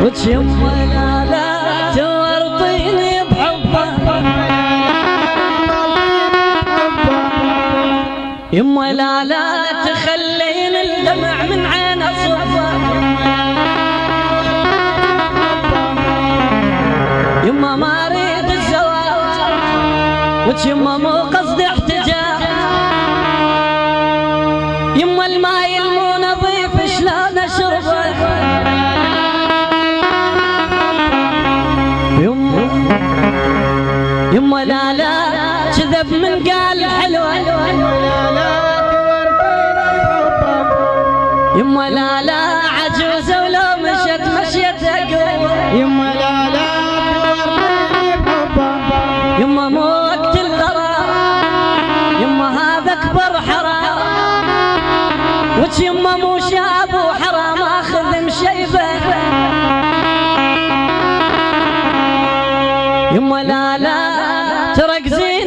يما لا لا تورطيني بحبه يما لا لا تخليني الدمع من عين اصفه يما ما اريد الزواج يما مو قصدي احتجاج يما الماي المو نظيف شلون اشربه يما لا لا كذب من قال حلوه يما لا لا عجوزه ولو مشت مشيتها قوه يما لا لا يما مو وقت الغرام يما هذا اكبر حرام وش يما مو شاب وحرام اخذ مشيبه يما لا لا تركزين